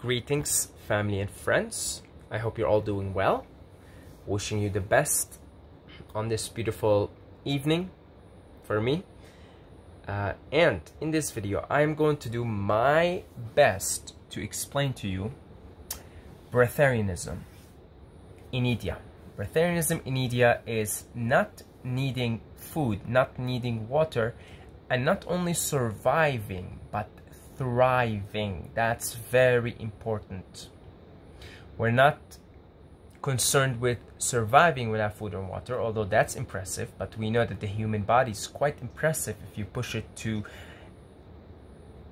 Greetings, family and friends. I hope you're all doing well. Wishing you the best on this beautiful evening for me. And in this video, I'm going to do my best to explain to you breatharianism in India. Breatharianism in India is not needing food, not needing water, and not only surviving, but thriving. That's very important. We're not concerned with surviving without food or water, although that's impressive, but we know that the human body is quite impressive if you push it to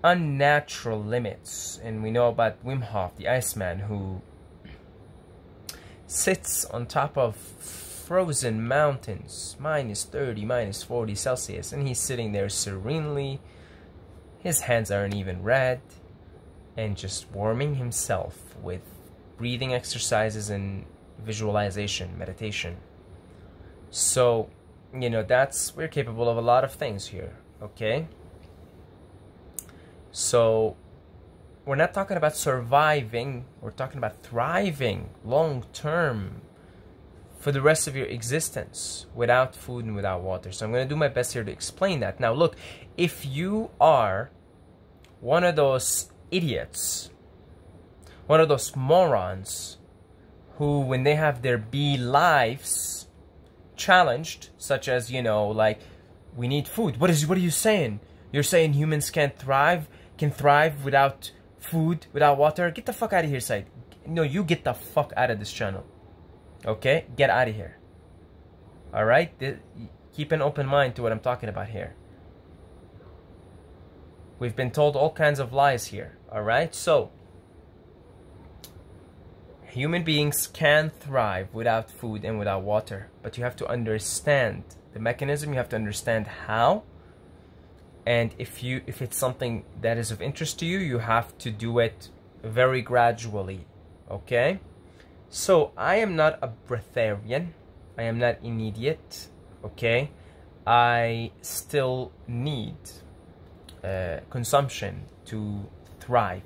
unnatural limits. And we know about Wim Hof, the Iceman, who sits on top of frozen mountains, minus 30, minus 40 Celsius, and he's sitting there serenely. His hands aren't even red, and just warming himself with breathing exercises and visualization, meditation. So, you know, we're capable of a lot of things here, okay? So, we're not talking about surviving, we're talking about thriving long term for the rest of your existence without food and without water. So I'm going to do my best here to explain that. Now look, if you are one of those idiots, one of those morons who, when they have their lives challenged, such as, you know, like, we need food. What are you saying? You're saying humans can thrive without food, without water? Get the fuck out of here, Said. No, you get the fuck out of this channel. Okay? Get out of here. Alright? Keep an open mind to what I'm talking about here. We've been told all kinds of lies here. Alright? So, human beings can thrive without food and without water. But you have to understand the mechanism. You have to understand how. And if it's something that is of interest to you, you have to do it very gradually. Okay? So, I am not a breatharian. I am not an idiot. Okay? I still need consumption to thrive.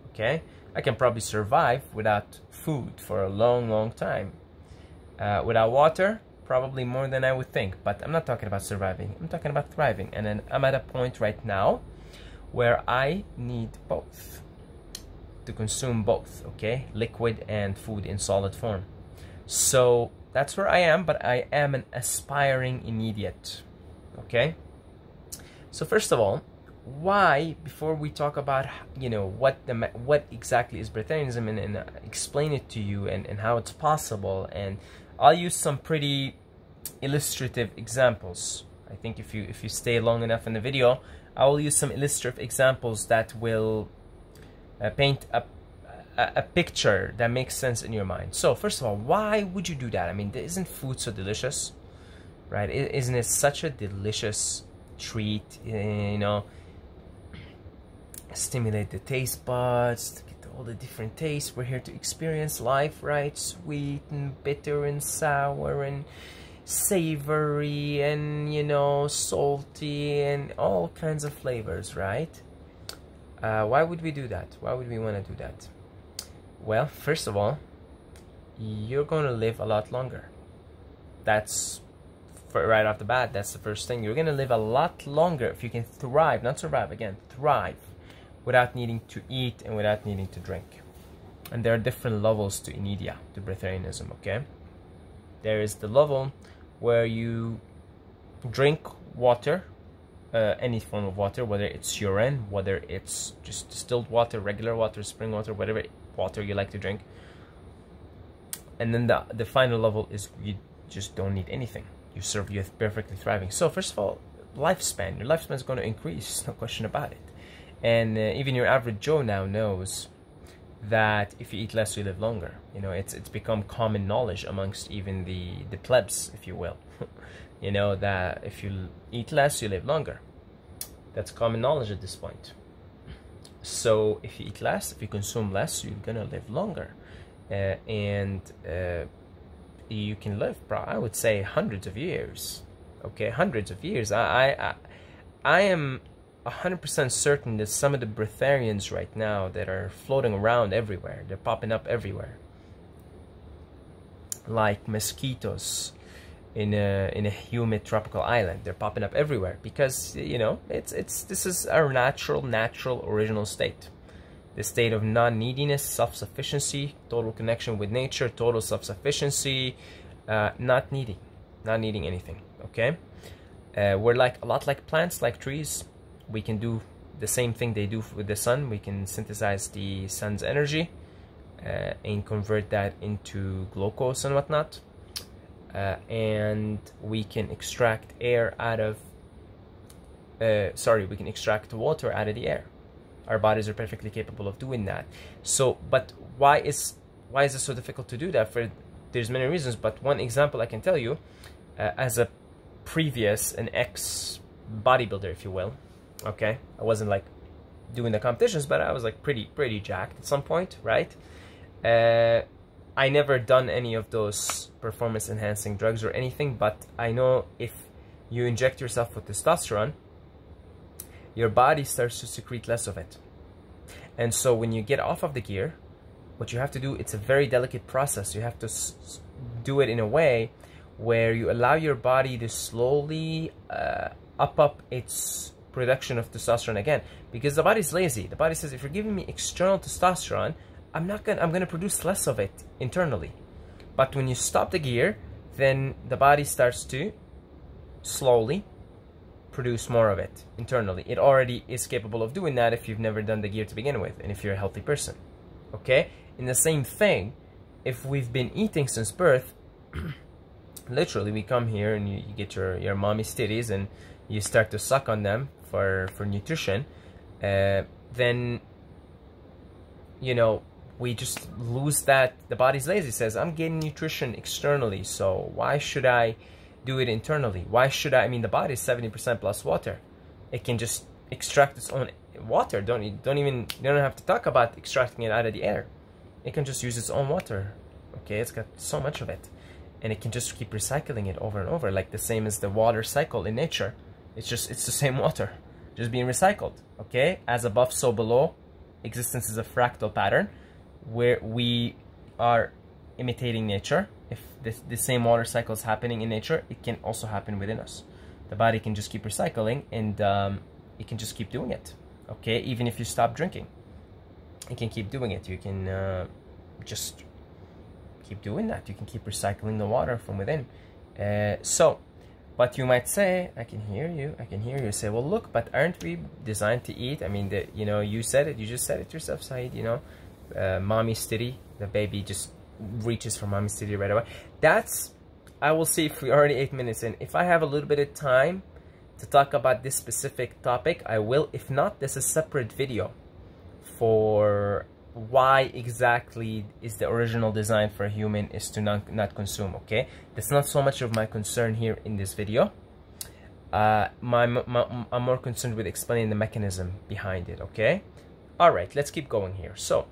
Okay? I can probably survive without food for a long, long time. Without water, probably more than I would think. But I'm not talking about surviving. I'm talking about thriving. And then I'm at a point right now where I need both. To consume both, okay? Liquid and food in solid form. So that's where I am, but I am an aspiring idiot. Okay? So first of all, why, before we talk about, you know, what exactly is breatharianism and explain it to you and how it's possible, and I'll use some pretty illustrative examples. I think if you stay long enough in the video, I will use some illustrative examples that will paint a picture that makes sense in your mind. So first of all, why would you do that? I mean, isn't food so delicious, right? Isn't it such a delicious treat? You know, stimulate the taste buds, to get all the different tastes. We're here to experience life, right? Sweet and bitter and sour and savory and, you know, salty and all kinds of flavors, right? Why would we do that? Why would we want to do that? Well, first of all, you're going to live a lot longer. That's, right off the bat, that's the first thing. You're going to live a lot longer if you can thrive, not survive, again, thrive, without needing to eat and without needing to drink. And there are different levels to India, to breatharianism, okay? There is the level where you drink water, any form of water, whether it's urine, whether it's just distilled water, regular water, spring water, whatever water you like to drink. And then the final level is you just don't need anything. You're perfectly thriving. So first of all, lifespan. Your lifespan is going to increase, no question about it. And even your average Joe now knows that if you eat less, you live longer. You know, it's become common knowledge amongst even the plebs, if you will. You know, that if you eat less, you live longer. That's common knowledge at this point. So if you eat less, if you consume less, you're gonna live longer. And you can live, I would say, hundreds of years. Okay, hundreds of years. I am 100% certain that some of the breatharians right now that are floating around everywhere, they're popping up everywhere, like mosquitoes in a humid tropical island. They're popping up everywhere because, you know, this is our natural original state. The state of non-neediness, self-sufficiency, total connection with nature, total self-sufficiency, not needing anything. Okay, we're like a lot like plants, like trees. We can do the same thing they do with the sun. We can synthesize the sun's energy and convert that into glucose and whatnot. And we can extract air out of we can extract water out of the air. Our bodies are perfectly capable of doing that. So, but why is it so difficult to do that? There's many reasons, but one example I can tell you, as an ex bodybuilder, if you will. Okay, I wasn't like doing the competitions, but I was like pretty jacked at some point, right? I never done any of those performance enhancing drugs or anything, but I know if you inject yourself with testosterone, your body starts to secrete less of it. And so when you get off of the gear, what you have to do, it's a very delicate process. You have to do it in a way where you allow your body to slowly up its production of testosterone again, because the body's lazy. The body says, if you're giving me external testosterone, I'm gonna produce less of it internally. But when you stop the gear, then the body starts to slowly produce more of it internally. It already is capable of doing that if you've never done the gear to begin with, and if you're a healthy person. Okay? In the same thing, if we've been eating since birth, literally we come here and you get your mommy's titties and you start to suck on them for nutrition, then, you know, we just lose that. The body's lazy, says, I'm getting nutrition externally, so why should I do it internally? Why should I mean, the body is 70% plus water. It can just extract its own water. You don't have to talk about extracting it out of the air. It can just use its own water. Okay, it's got so much of it, and it can just keep recycling it over and over, like the same as the water cycle in nature. It's the same water just being recycled. Okay, as above so below. Existence is a fractal pattern where we are imitating nature. If the same water cycle is happening in nature, it can also happen within us. The body can just keep recycling, and it can just keep doing it. Okay, even if you stop drinking, it can keep doing it. You can just keep doing that. You can keep recycling the water from within. But you might say, I can hear you say, well, look, but aren't we designed to eat? I mean, you know, you said it, you just said it yourself, Saeed, you know, mommy's titty, the baby just reaches for mommy's titty right away. I will see if we're already 8 minutes in. If I have a little bit of time to talk about this specific topic, I will. If not, there's a separate video for why exactly is the original design for a human is to not consume. Okay, that's not so much of my concern here in this video. I'm more concerned with explaining the mechanism behind it. Okay, all right, let's keep going here. So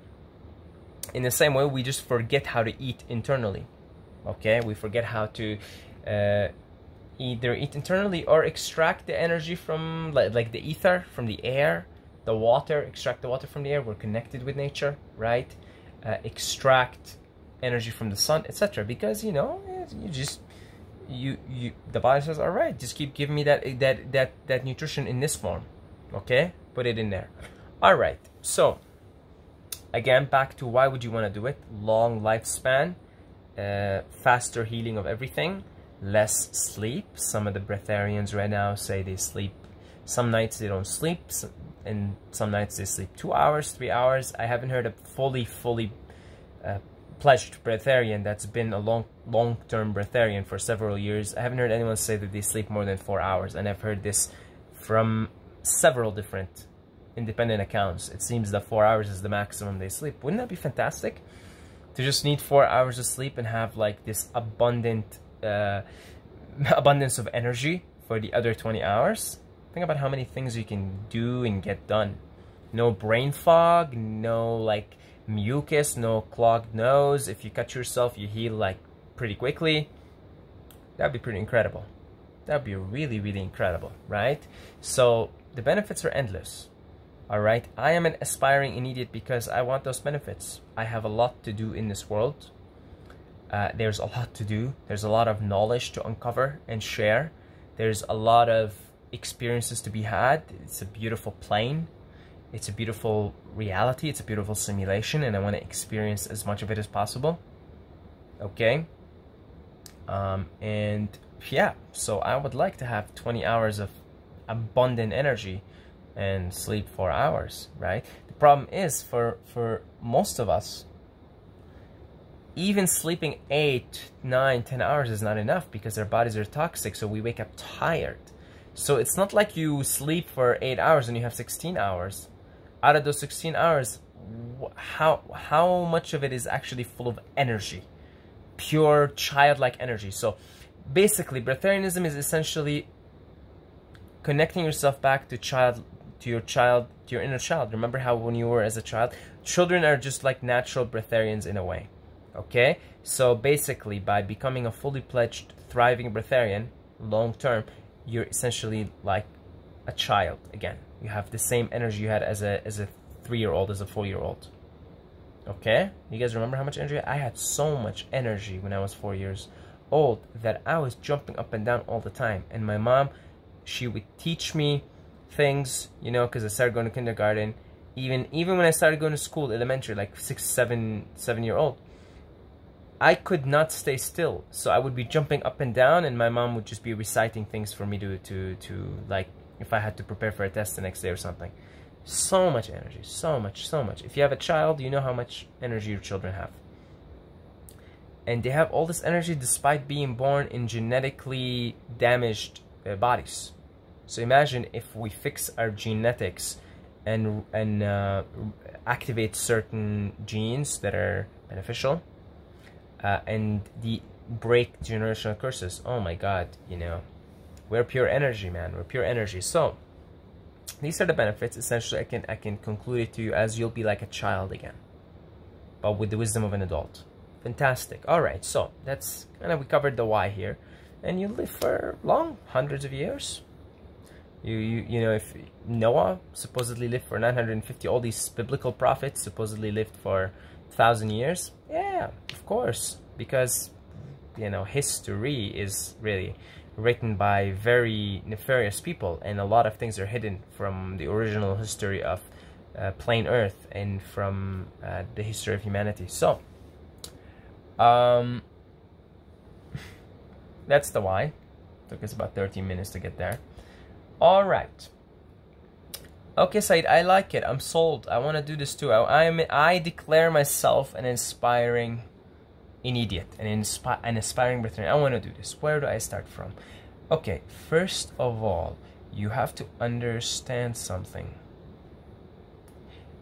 in the same way, we just forget how to eat internally. Okay, we forget how to either eat internally or extract the energy from like the ether from the air, the water, extract the water from the air. We're connected with nature, right? Extract energy from the sun, etc. Because, you know, the body says, all right, just keep giving me that nutrition in this form. Okay, put it in there. All right, so again, back to why would you want to do it? Long lifespan, faster healing of everything, less sleep. Some of the breatharians right now say they sleep. Some nights they don't sleep, and some nights they sleep 2 hours, 3 hours. I haven't heard a fully pledged breatharian that's been a long-term breatharian for several years. I haven't heard anyone say that they sleep more than 4 hours, and I've heard this from several different independent accounts. It seems that 4 hours is the maximum they sleep. Wouldn't that be fantastic? To just need 4 hours of sleep and have like this abundance of energy for the other 20 hours. Think about how many things you can do and get done. No brain fog, no like mucus, no clogged nose. If you cut yourself, you heal like pretty quickly. That'd be pretty incredible. That'd be really, really incredible, right? So the benefits are endless. All right, I am an aspiring idiot because I want those benefits. I have a lot to do in this world. There's a lot to do. There's a lot of knowledge to uncover and share. There's a lot of experiences to be had. It's a beautiful plane. It's a beautiful reality. It's a beautiful simulation, and I want to experience as much of it as possible. Okay. And yeah, so I would like to have 20 hours of abundant energy and sleep 4 hours, right? The problem is for most of us, even sleeping 8, 9, 10 hours is not enough because our bodies are toxic, so we wake up tired. So it's not like you sleep for 8 hours and you have 16 hours. Out of those 16 hours, how much of it is actually full of energy? Pure childlike energy. So basically, breatharianism is essentially connecting yourself back to your inner child. Remember how when you were as a child, children are just like natural breatharians in a way. Okay, so basically by becoming a fully pledged, thriving breatharian long term, you're essentially like a child again. You have the same energy you had as a 3-year-old, as a 4-year-old. Okay, you guys remember how much energy I had? So much energy when I was 4 years old that I was jumping up and down all the time. And my mom, she would teach me things, you know, because I started going to kindergarten. Even when I started going to school, elementary, like 6, 7-year-old, I could not stay still. So I would be jumping up and down, and my mom would just be reciting things for me to like, if I had to prepare for a test the next day or something. So much energy, so much. If you have a child, you know how much energy your children have. And they have all this energy despite being born in genetically damaged bodies. So imagine if we fix our genetics and activate certain genes that are beneficial, and break generational curses. Oh my God, you know, we're pure energy, man. We're pure energy. So these are the benefits. Essentially, I can conclude it to you as you'll be like a child again, but with the wisdom of an adult. Fantastic. All right, so that's kind of, we covered the why here, and you live for long, hundreds of years. You know, if Noah supposedly lived for 950, all these biblical prophets supposedly lived for 1,000 years. Yeah, of course, because, you know, history is really written by very nefarious people, and a lot of things are hidden from the original history of plain Earth and from the history of humanity. So that's the why. Took us about 13 minutes to get there. All right. Okay, Said, I like it. I'm sold. I want to do this too. I declare myself an inspiring idiot, an aspiring breatharian. I want to do this. Where do I start from? Okay, first of all, you have to understand something.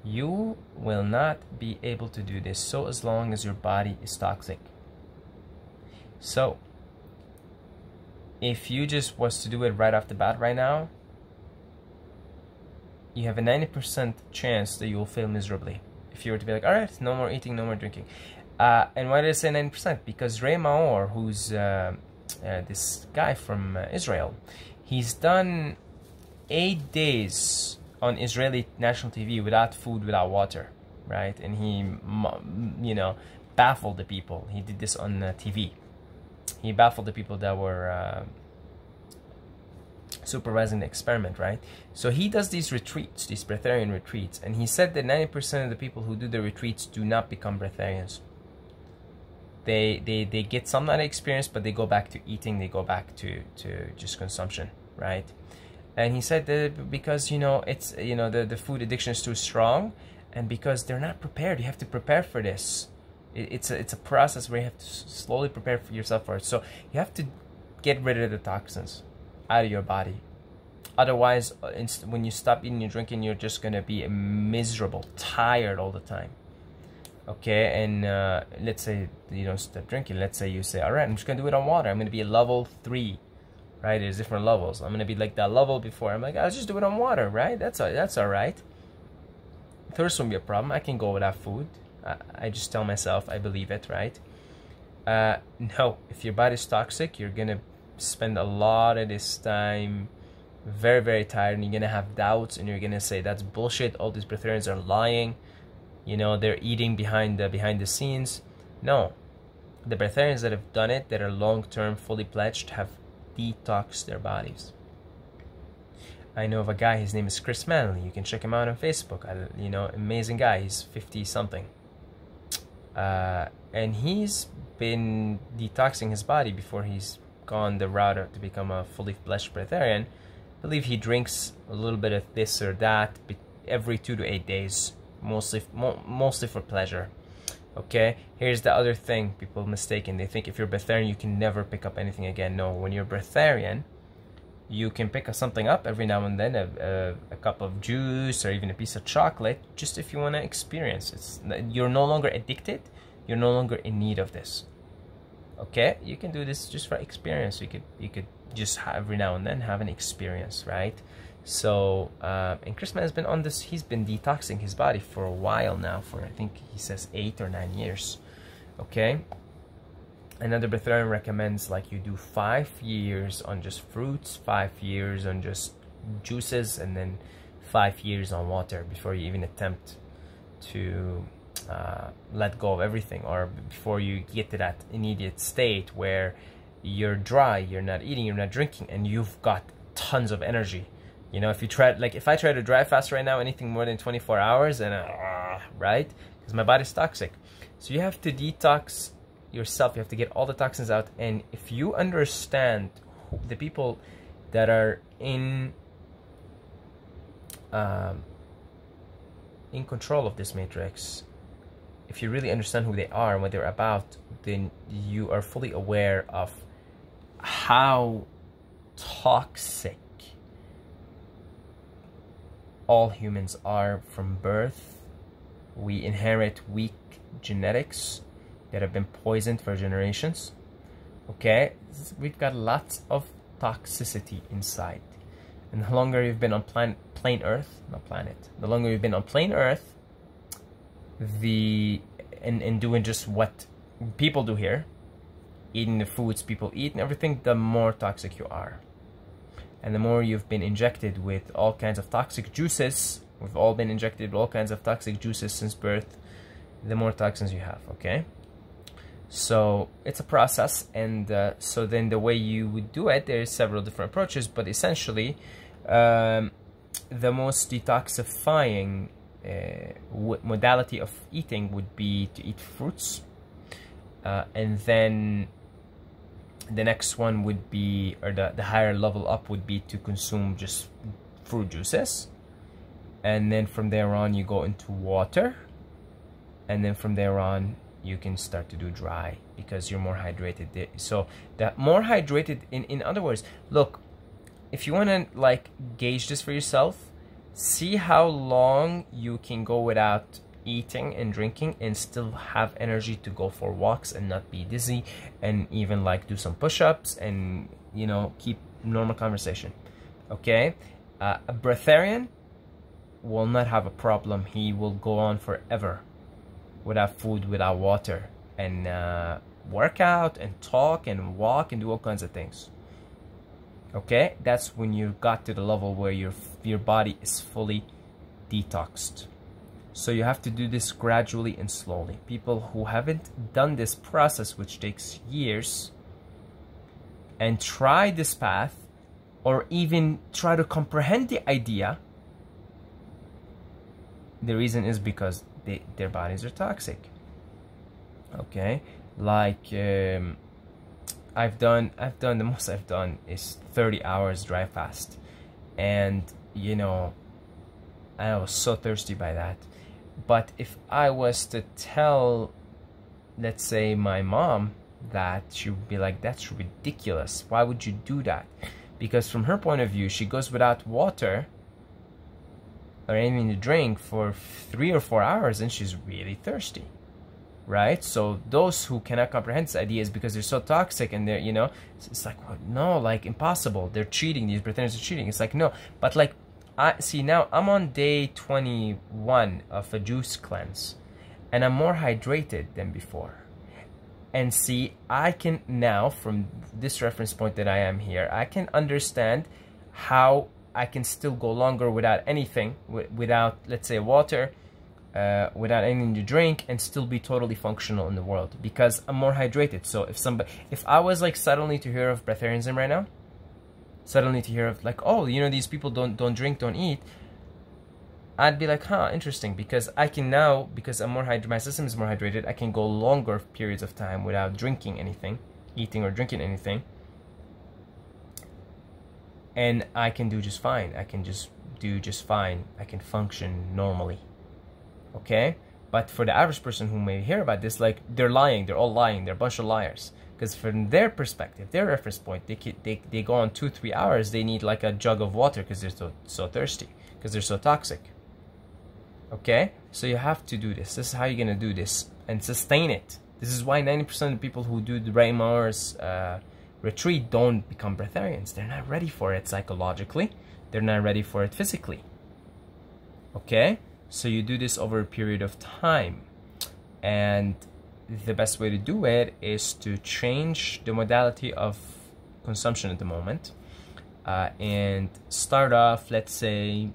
You will not be able to do this so as long as your body is toxic. So if you just was to do it right off the bat right now, you have a 90% chance that you will fail miserably. If you were to be like, all right, no more eating, no more drinking. And why did I say 90%? Because Ray Maor, who's this guy from Israel, he's done 8 days on Israeli national TV without food, without water, right? And he, you know, baffled the people. He did this on TV. He baffled the people that were supervising the experiment, right? So he does these retreats, these breatharian retreats, and he said that 90% of the people who do the retreats do not become breatharians. They get some kind of experience, but they go back to eating, they go back to just consumption, right? And he said that because, you know, it's, you know, the food addiction is too strong, and because they're not prepared. You have to prepare for this. It's a process where you have to slowly prepare for yourself for it. So you have to get rid of the toxins out of your body. Otherwise, when you stop eating and drinking, you're just going to be miserable, tired all the time. Okay, and let's say you don't stop drinking. Let's say you say, all right, I'm just going to do it on water. I'm going to be a level 3, right? There's different levels. I'm going to be like that level before. I'm like, I'll just do it on water, right? That's all right. Thirst won't be a problem. I can go without food. I just tell myself I believe it, right? No, if your body's toxic, you're going to spend a lot of this time very, very tired, and you're gonna have doubts, and you're gonna say that's bullshit, all these breatharians are lying, you know, they're eating behind the scenes. No, the breatharians that have done it, that are long-term, fully pledged, have detoxed their bodies. I know of a guy, his name is Chris Manley. You can check him out on Facebook. You know, amazing guy. He's 50 something, and he's been detoxing his body before he's gone the route to become a fully fledged breatharian. I believe he drinks a little bit of this or that every 2 to 8 days, mostly for pleasure. Okay, here's the other thing people mistaken. They think if you're breatharian, you can never pick up anything again. No, when you're breatharian, you can pick something up every now and then, a cup of juice or even a piece of chocolate, just if you want to experience. You're no longer addicted. You're no longer in need of this. Okay, you can do this just for experience. You could just every now and then have an experience, right? So, and Chris Man has been on this. He's been detoxing his body for a while now. For I think he says 8 or 9 years. Okay. Another breatharian recommends like you do 5 years on just fruits, 5 years on just juices, and then 5 years on water before you even attempt to let go of everything, or before you get to that immediate state where you're dry, you're not eating, you're not drinking, and you've got tons of energy. You know, if you try, like if I try to dry fast right now, anything more than 24 hours, and right, because my body's toxic. So you have to detox yourself. You have to get all the toxins out. And if you understand the people that are in control of this matrix, if you really understand who they are and what they're about, then you are fully aware of how toxic all humans are from birth. We inherit weak genetics that have been poisoned for generations. Okay, we've got lots of toxicity inside. And the longer you've been on plain Earth, not planet, the longer you've been on plain Earth, and doing just what people do here, eating the foods people eat and everything, the more toxic you are. And the more you've been injected with all kinds of toxic juices, we've all been injected with all kinds of toxic juices since birth, the more toxins you have, okay? So it's a process, and so then the way you would do it, there's several different approaches, but essentially the most detoxifying modality of eating would be to eat fruits, and then the next one would be, or the higher level up would be to consume just fruit juices, and then from there on you go into water, and then from there on you can start to do dry because you're more hydrated. So the more hydrated, in other words, look, if you want to like gauge this for yourself, see how long you can go without eating and drinking and still have energy to go for walks and not be dizzy, and even like do some push-ups and, you know, keep normal conversation. Okay, a breatharian will not have a problem. He will go on forever without food, without water, and work out and talk and walk and do all kinds of things. Okay, that's when you got to the level where your body is fully detoxed. So you have to do this gradually and slowly. People who haven't done this process, which takes years, and try this path, or even try to comprehend the idea, the reason is because their bodies are toxic. Okay, like I've done the most I've done is 30 hours dry fast, and you know, I was so thirsty by that. But if I was to tell, let's say, my mom that, she would be like, that's ridiculous, why would you do that? Because from her point of view, she goes without water or anything to drink for 3 or 4 hours and she's really thirsty, right? So those who cannot comprehend this idea is because they're so toxic, and they're, you know, it's like, well, no, like impossible, they're cheating, these pretenders are cheating. It's like, no, but like, I see now I'm on day 21 of a juice cleanse, and I'm more hydrated than before. And see, I can now, from this reference point that I am here, I can understand how I can still go longer without anything, without, let's say, water, without anything to drink, and still be totally functional in the world, because I'm more hydrated. So if I was like suddenly to hear of breatharianism right now, suddenly to hear of like, oh, you know, these people don't drink, don't eat, I'd be like, huh, interesting, because I can now, because I'm more my system is more hydrated, I can go longer periods of time without drinking anything, eating or drinking anything, and I can do just fine. I can just do just fine. I can function normally. Okay? But for the average person who may hear about this, like, they're lying, they're all lying, they're a bunch of liars. Because from their perspective, their reference point, they go on 2-3 hours, they need like a jug of water because they're so thirsty, because they're so toxic. Okay, so you have to do this. This is how you're gonna do this and sustain it. This is why 90% of the people who do the Ray Mars retreat don't become breatharians. They're not ready for it psychologically. They're not ready for it physically. Okay, so you do this over a period of time, and the best way to do it is to change the modality of consumption at the moment, and start off, let's say,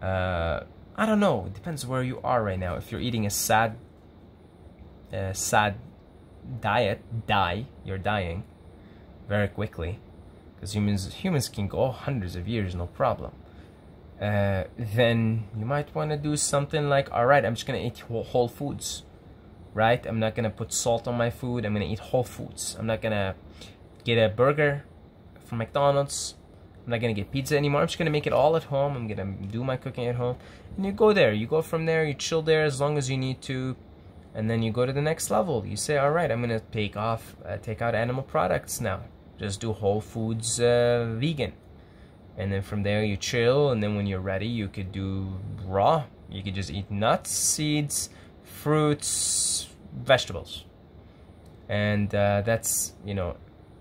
I don't know, it depends where you are right now. If you're eating a sad diet, you're dying very quickly, because humans can go hundreds of years, no problem. Then you might want to do something like, all right, I'm just gonna eat whole foods, right? I'm not gonna put salt on my food. I'm gonna eat whole foods. I'm not gonna get a burger from McDonald's. I'm not gonna get pizza anymore. I'm just gonna make it all at home. I'm gonna do my cooking at home. And you go there. You go from there. You chill there as long as you need to, and then you go to the next level. You say, all right, I'm gonna take out animal products now. Just do whole foods, vegan. And then from there you chill. And then when you're ready, you could do raw. You could just eat nuts, seeds, fruits, vegetables, and that's, you know,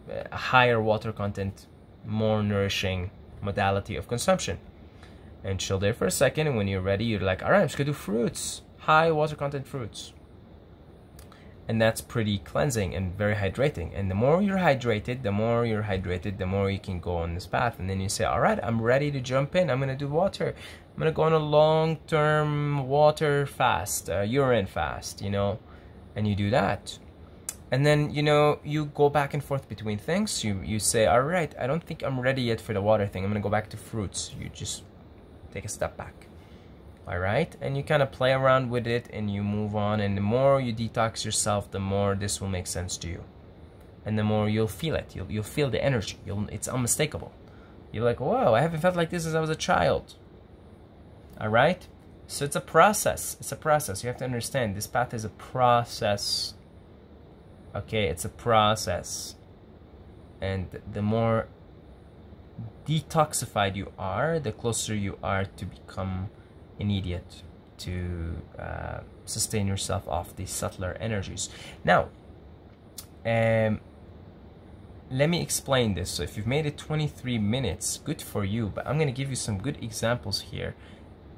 a higher water content, more nourishing modality of consumption. And chill there for a second, and when you're ready, you're like, all right, I'm just gonna do fruits, high water content fruits, and that's pretty cleansing and very hydrating. And the more you're hydrated, the more you can go on this path. And then you say, all right, I'm ready to jump in. I'm gonna do water. I'm gonna go on a long-term water fast, urine fast, you know, and you do that. And then, you know, you go back and forth between things. You say, all right, I don't think I'm ready yet for the water thing. I'm gonna go back to fruits. You just take a step back. All right, and you kind of play around with it, and you move on. And the more you detox yourself, the more this will make sense to you, and the more you'll feel it. You'll feel the energy. It's unmistakable. You're like, whoa, I haven't felt like this since I was a child. All right, so it's a process. It's a process. You have to understand, this path is a process. Okay, it's a process, and the more detoxified you are, the closer you are to become an idiot, to sustain yourself off these subtler energies. Now, let me explain this. So if you've made it 23 minutes, good for you, but I'm going to give you some good examples here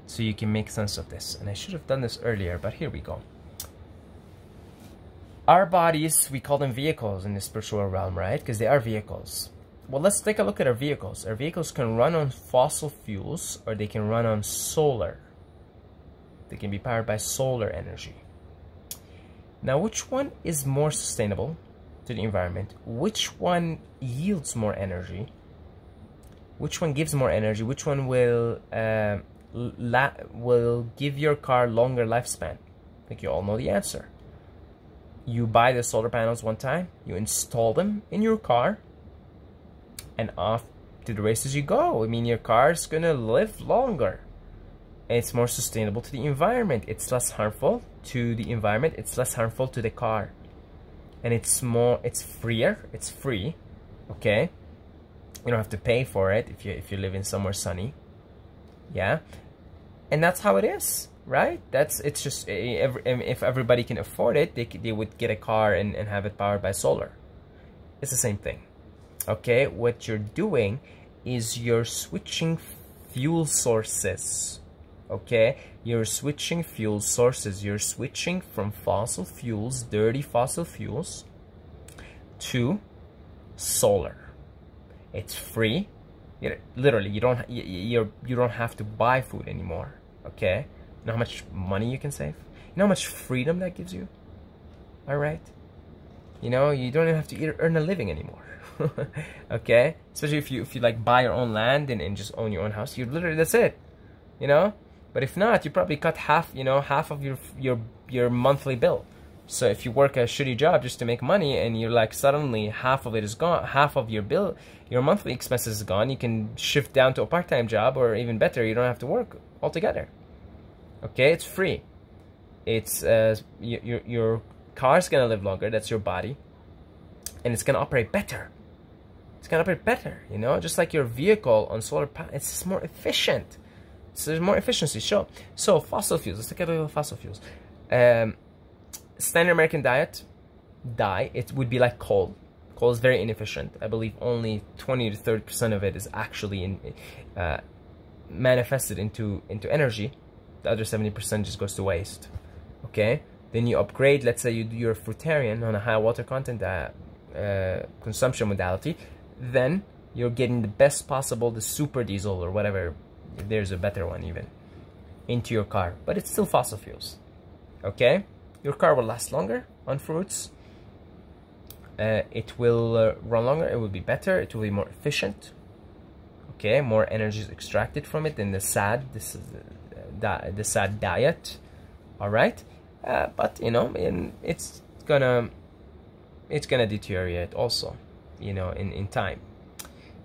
so you can make sense of this. And I should have done this earlier, but here we go. Our bodies, we call them vehicles in the spiritual realm, right? Because they are vehicles. Well, let's take a look at our vehicles. Our vehicles can run on fossil fuels, or they can run on solar. They can be powered by solar energy. Now, which one is more sustainable to the environment? Which one yields more energy? Which one gives more energy? Which one will give your car longer lifespan? I think you all know the answer. You buy the solar panels one time, you install them in your car, and off to the races you go. I mean, your car's gonna live longer. And it's more sustainable to the environment. It's less harmful to the environment. It's less harmful to the car. And it's freer. It's free. Okay? You don't have to pay for it if you live in somewhere sunny. Yeah? And that's how it is, right? It's just, if everybody can afford it, they would get a car and have it powered by solar. It's the same thing. Okay? What you're doing is you're switching fuel sources. Okay, you're switching fuel sources. You're switching from fossil fuels, dirty fossil fuels, to solar. It's free, Literally, you don't have to buy food anymore. Okay, you know how much money you can save. You know how much freedom that gives you. All right, you know, you don't even have to earn a living anymore. Okay, especially if you like buy your own land and just own your own house. You literally, that's it. You know, but if not, you probably cut half. You know, half of your monthly bill. So if you work a shitty job just to make money, and you're like suddenly half of it is gone, half of your bill, your monthly expenses is gone, you can shift down to a part-time job, or even better, you don't have to work altogether. Okay, it's free. It's your car's gonna live longer. That's your body, and it's gonna operate better. It's gonna operate better. You know, just like your vehicle on solar power, it's more efficient. So there's more efficiency. So fossil fuels. Let's look at fossil fuels. Standard American diet, it would be like coal. Coal is very inefficient. I believe only 20 to 30% of it is actually manifested into energy. The other 70% just goes to waste. Okay, then you upgrade. Let's say you're a fruitarian on a high water content consumption modality. Then you're getting the best possible, the super diesel or whatever. There's a better one even into your car, but it's still fossil fuels. Okay. Your car will last longer on fruits. It will run longer. It will be better. It will be more efficient. Okay, more energy is extracted from it than the sad. This is the sad diet. All right, but you know, it's gonna deteriorate also. You know, in time.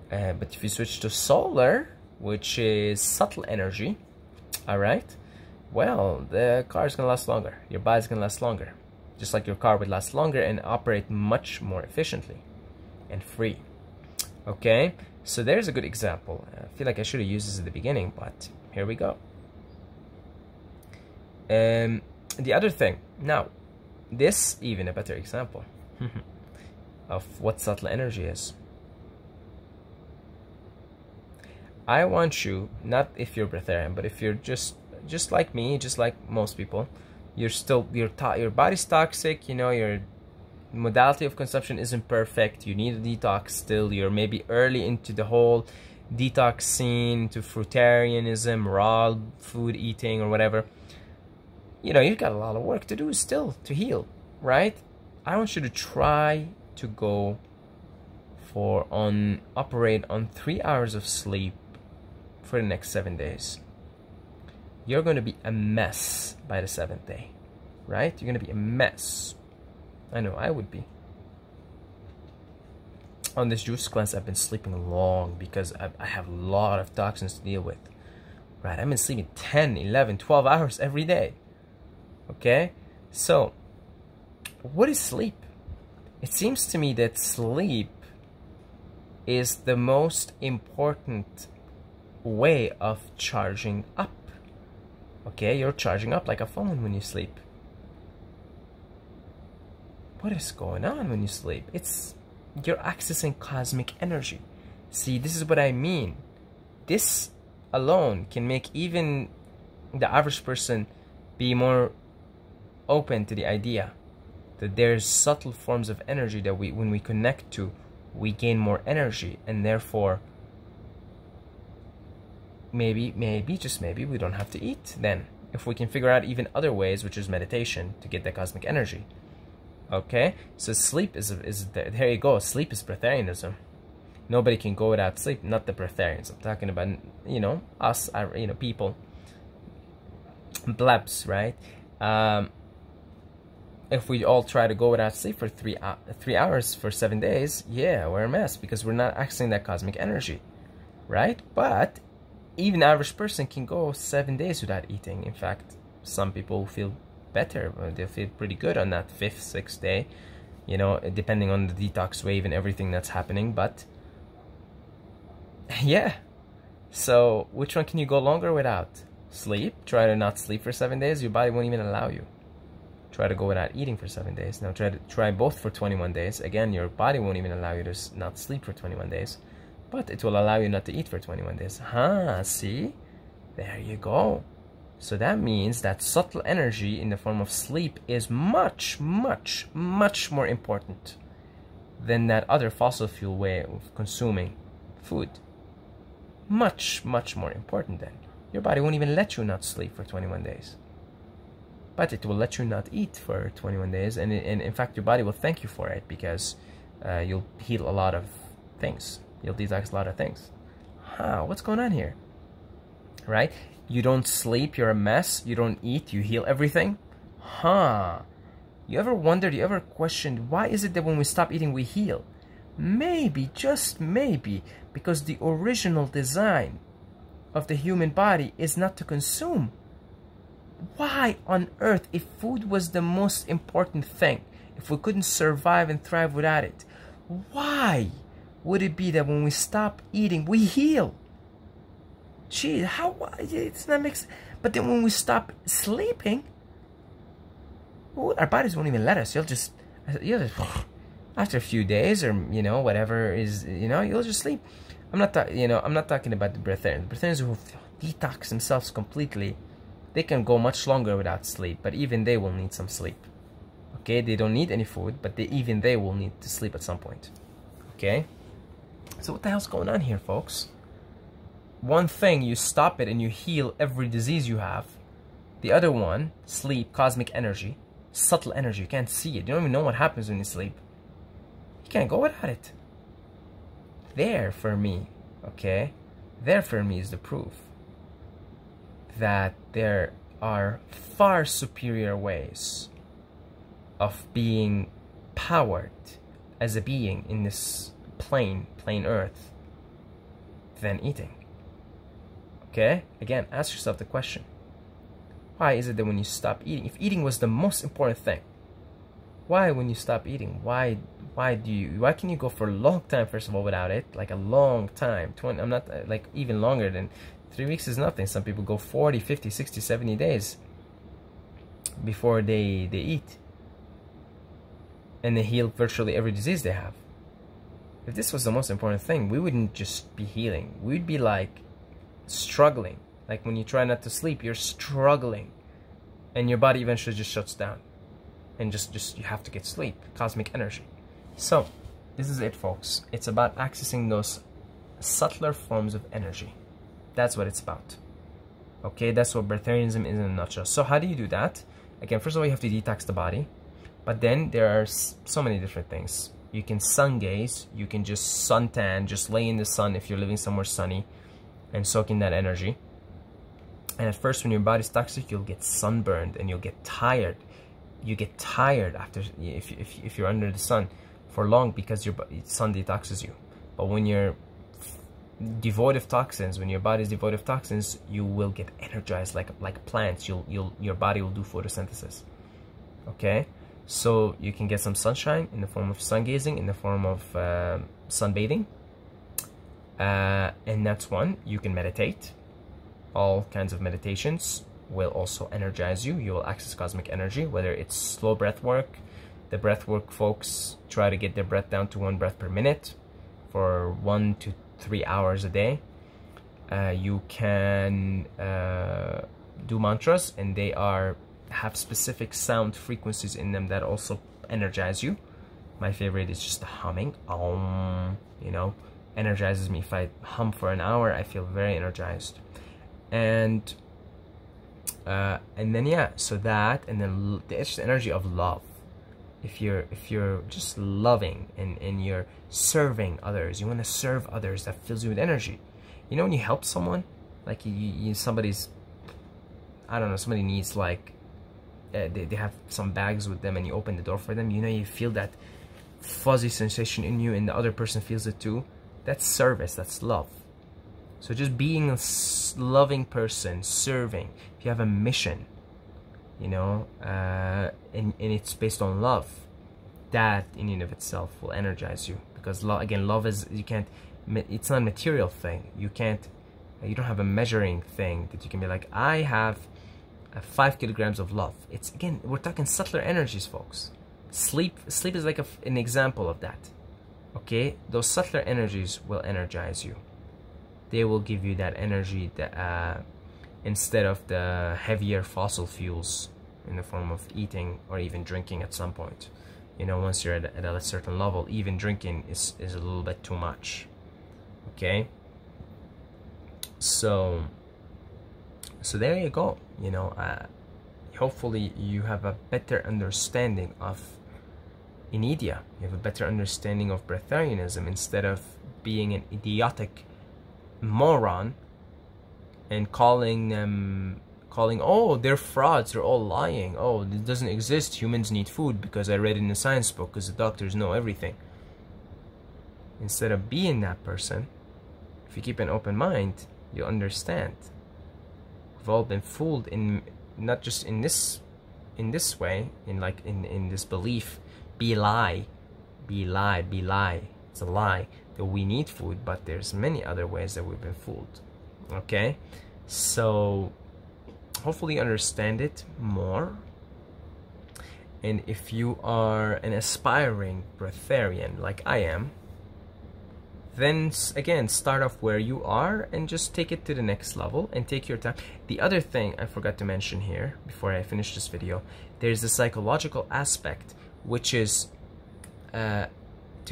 But if you switch to solar, which is subtle energy, all right. Well, the car is going to last longer. Your body's going to last longer. Just like your car would last longer and operate much more efficiently and free. Okay, so there's a good example. I feel like I should have used this at the beginning, but here we go. The other thing, now, this even a better example of what subtle energy is. I want you, not if you're breatharian, but if you're just like me, just like most people, your body's toxic, you know, your modality of consumption isn't perfect, you need a detox still, you're maybe early into the whole detox scene, to fruitarianism, raw food eating or whatever, you know, you've got a lot of work to do still to heal, right? I want you to try to go operate on 3 hours of sleep for the next 7 days. You're going to be a mess by the 7th day, right? You're going to be a mess. I know, I would be. On this juice cleanse, I've been sleeping long because I have a lot of toxins to deal with, right? I've been sleeping 10, 11, 12 hours every day, okay? So, what is sleep? It seems to me that sleep is the most important way of charging up. Okay, you're charging up like a phone when you sleep. What is going on when you sleep? You're accessing cosmic energy. See, this is what I mean. This alone can make even the average person be more open to the idea that there's subtle forms of energy that when we connect to, we gain more energy, and therefore maybe, just maybe, we don't have to eat then, if we can figure out even other ways, which is meditation, to get that cosmic energy. Okay, so sleep is there you go. Sleep is breatharianism. Nobody can go without sleep, not the breatharians. I'm talking about, you know, us, you know, people, blebs, right? If we all try to go without sleep for 3 hours for 7 days, yeah, we're a mess, because we're not accessing that cosmic energy, right? But even average person can go 7 days without eating. In fact, some people feel better. They'll feel pretty good on that 5th, 6th day, you know, depending on the detox wave and everything that's happening. But yeah, so which one can you go longer without? Sleep. Try to not sleep for 7 days. Your body won't even allow you. Try to go without eating for 7 days. Now try both for 21 days. Again, your body won't even allow you to not sleep for 21 days. But it will allow you not to eat for 21 days. See? There you go. So that means that subtle energy in the form of sleep is much, much, much more important than that other fossil fuel way of consuming food. much, much more important then. Your body won't even let you not sleep for 21 days. But it will let you not eat for 21 days. And in fact, your body will thank you for it, because you'll heal a lot of things. You'll detox a lot of things. What's going on here? Right? You don't sleep, you're a mess. You don't eat, you heal everything. You ever wondered, you ever questioned, why is it that when we stop eating, we heal? Maybe, just maybe, because the original design of the human body is not to consume. Why on earth, if food was the most important thing, if we couldn't survive and thrive without it, why would it be that when we stop eating, we heal? Gee, it's not mixed. But then when we stop sleeping, our bodies won't even let us. You'll just after a few days, or whatever is, you'll just sleep. I'm not talking about the breatharians. The breatharians who detox themselves completely, they can go much longer without sleep, but even they will need some sleep. Okay, they don't need any food, but even they will need to sleep at some point. Okay, so what the hell's going on here, folks? One thing, you stop it and you heal every disease you have. The other one, sleep, cosmic energy, subtle energy, you can't see it. You don't even know what happens when you sleep. You can't go without it. There for me, okay? There for me is the proof that there are far superior ways of being powered as a being in this plain earth than eating. Okay? Again, ask yourself the question. Why is it that when you stop eating, if eating was the most important thing, why when you stop eating, why can you go for a long time, first of all, without it? Like a long time. I'm not like even longer than 3 weeks is nothing. Some people go 40, 50, 60, 70 days before they eat. And they heal virtually every disease they have. If this was the most important thing, we wouldn't just be healing. We'd be like struggling. Like when you try not to sleep, you're struggling. And your body eventually just shuts down. And just you have to get sleep. Cosmic energy. So, this is it, folks. It's about accessing those subtler forms of energy. That's what it's about. Okay, that's what breatharianism is in a nutshell. So how do you do that? Again, first of all, you have to detox the body. But then there are so many different things. You can sun gaze. You can just suntan, just lay in the sun if you're living somewhere sunny and soak in that energy. And at first, when your body's toxic, you'll get sunburned and you'll get tired. You get tired after if you're under the sun for long, because your sun detoxes you. But when you're devoid of toxins, when your body is devoid of toxins, you will get energized like plants. Your body will do photosynthesis. Okay, so you can get some sunshine in the form of sun gazing, in the form of sunbathing, and that's one. You can meditate. All kinds of meditations will also energize you. You will access cosmic energy, whether it's slow breath work. The breath work folks try to get their breath down to 1 breath per minute for 1 to 3 hours a day. You can do mantras, and they have specific sound frequencies in them that also energize you. My favorite is just the humming. Energizes me. If I hum for an hour, I feel very energized. And then so that, and then it's the energy of love. If you're just loving and you're serving others, you want to serve others, that fills you with energy. You know, when you help someone, like somebody's, I don't know, somebody needs like they have some bags with them, and you open the door for them. You feel that fuzzy sensation in you, and the other person feels it too. That's service. That's love. So just being a loving person, serving. If you have a mission, and it's based on love, that in and of itself will energize you. Because love is, it's not a material thing. You don't have a measuring thing that you can be like, I have 5 kilograms of love. It's, again, we're talking subtler energies, folks. Sleep is like an example of that. Okay, those subtler energies will energize you. They will give you that energy that instead of the heavier fossil fuels in the form of eating or even drinking at some point. Once you're at a certain level, even drinking is a little bit too much. Okay, So there you go. You know, hopefully you have a better understanding of Inedia. You have a better understanding of breatharianism instead of being an idiotic moron and calling, oh, they're frauds, they're all lying. Oh, it doesn't exist. Humans need food because I read it in a science book because the doctors know everything. Instead of being that person, if you keep an open mind, you'll understand. We've all been fooled in, not just in this way, in this belief, be lie. It's a lie that we need food, but there's many other ways that we've been fooled. Okay, so hopefully you understand it more. And if you are an aspiring breatharian like I am, then again, start off where you are and just take it to the next level and take your time. The other thing I forgot to mention here before I finish this video, there's the psychological aspect, which is to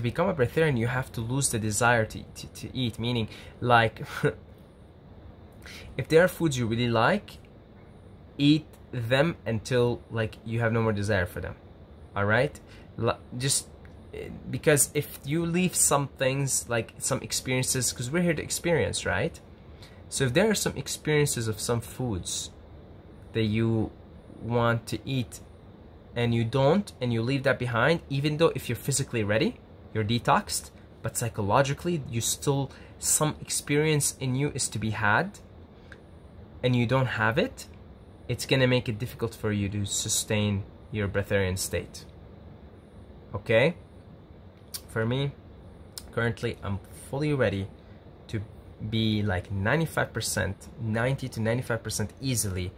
become a breatharian, you have to lose the desire to eat. Meaning, like, if there are foods you really like, eat them until like you have no more desire for them. All right, just because if you leave some things, like some experiences, because we're here to experience, right? So if there are some experiences of some foods that you want to eat and you don't, and you leave that behind, even though if you're physically ready, you're detoxed, but psychologically you still, some experience in you is to be had and you don't have it, it's gonna make it difficult for you to sustain your breatharian state. Okay? For me, currently, I'm fully ready to be like 95%, 90 to 95% easily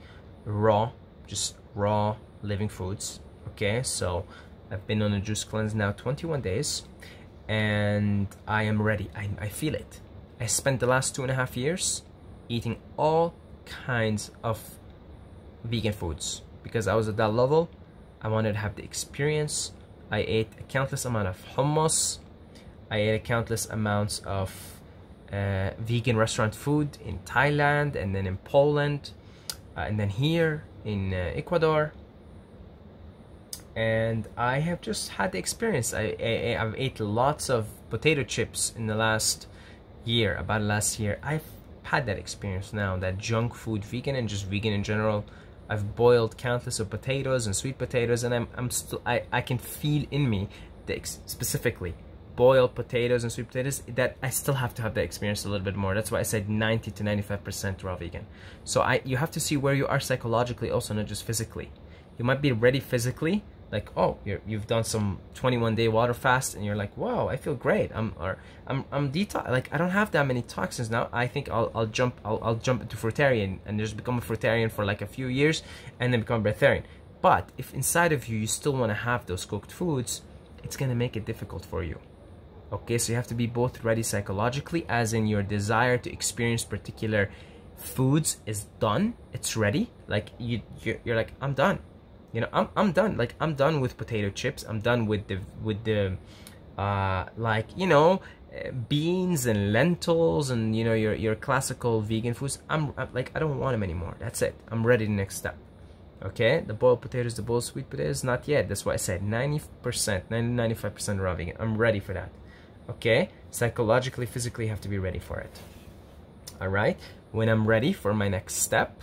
raw, just raw living foods. Okay, so I've been on a juice cleanse now 21 days and I am ready. I feel it. I spent the last 2.5 years eating all kinds of vegan foods because I was at that level. I wanted to have the experience. I ate a countless amount of hummus. I ate a countless amounts of vegan restaurant food in Thailand, and then in Poland, and then here in Ecuador. And I have just had the experience. I've ate lots of potato chips in the last year, about last year. I've had that experience now, that junk food, vegan and just vegan in general. I've boiled countless of potatoes and sweet potatoes, and I can feel in me specifically boiled potatoes and sweet potatoes that I still have to have that experience a little bit more. That's why I said 90 to 95% raw vegan. So you have to see where you are psychologically also, not just physically. You might be ready physically, like, oh, you've done some 21-day water fast and you're like, wow, I feel great. I'm detox, like I don't have that many toxins now. I think I'll jump into Fruitarian and just become a Fruitarian for like a few years and then become a breatharian. But if inside of you still want to have those cooked foods, it's gonna make it difficult for you. Okay, so you have to be both ready psychologically, as in your desire to experience particular foods is done, it's ready. Like you're like, I'm done. You know, I'm done. Like I'm done with potato chips. I'm done with the like, you know, beans and lentils and, you know, your classical vegan foods. I'm like, I don't want them anymore. That's it. I'm ready to the next step. Okay, the boiled potatoes, the boiled sweet potatoes, not yet. That's why I said 90%, 90-95% raw vegan. I'm ready for that. Okay, psychologically, physically, you have to be ready for it. All right, when I'm ready for my next step,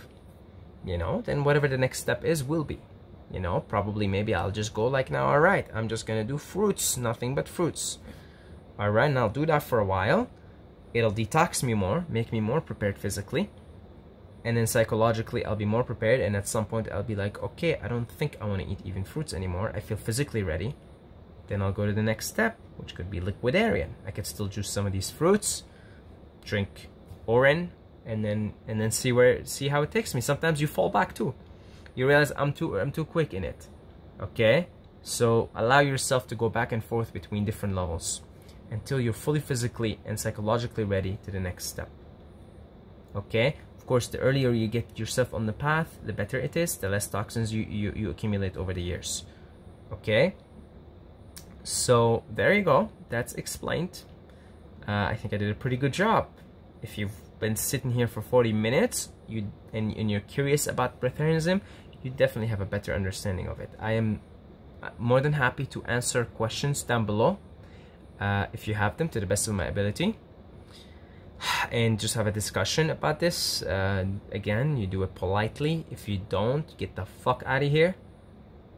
you know, then whatever the next step is will be. You know, probably maybe I'll just go like now, all right, I'm just gonna do fruits, nothing but fruits. All right, and I'll do that for a while. It'll detox me more, make me more prepared physically. And then psychologically, I'll be more prepared. And at some point, I'll be like, okay, I don't think I want to eat even fruits anymore. I feel physically ready. Then I'll go to the next step, which could be liquidarian. I could still juice some of these fruits, drink urine, and then see how it takes me. Sometimes you fall back too. You realize I'm too quick in it. Okay, so allow yourself to go back and forth between different levels until you're fully physically and psychologically ready to the next step. Okay, of course, the earlier you get yourself on the path, the better it is, the less toxins you accumulate over the years. Okay, so there you go, that's explained. I think I did a pretty good job. If you've been sitting here for 40 minutes, and you're curious about breatharianism, you definitely have a better understanding of it. I am more than happy to answer questions down below if you have them, to the best of my ability, and just have a discussion about this. Again, you do it politely. If you don't, get the fuck out of here.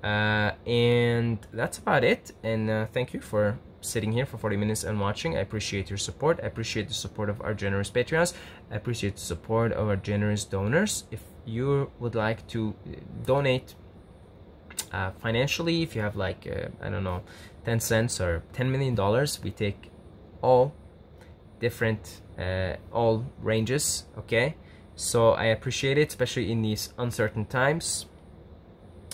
And that's about it. And thank you for sitting here for 40 minutes and watching. I appreciate your support. I appreciate the support of our generous Patreons. I appreciate the support of our generous donors. If you would like to donate financially, if you have like I don't know, 10 cents or $10 million, we take all different all ranges. Okay, so I appreciate it, especially in these uncertain times.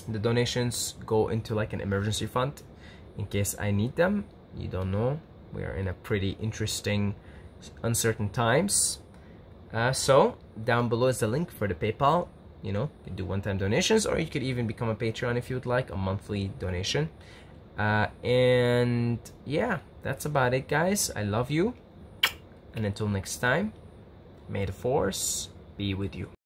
The donations go into like an emergency fund in case I need them. You don't know, we are in a pretty interesting uncertain times. So down below is the link for the PayPal. You know, you do one-time donations, or you could even become a Patreon if you would like, a monthly donation. And yeah, that's about it, guys. I love you, and until next time, may the force be with you.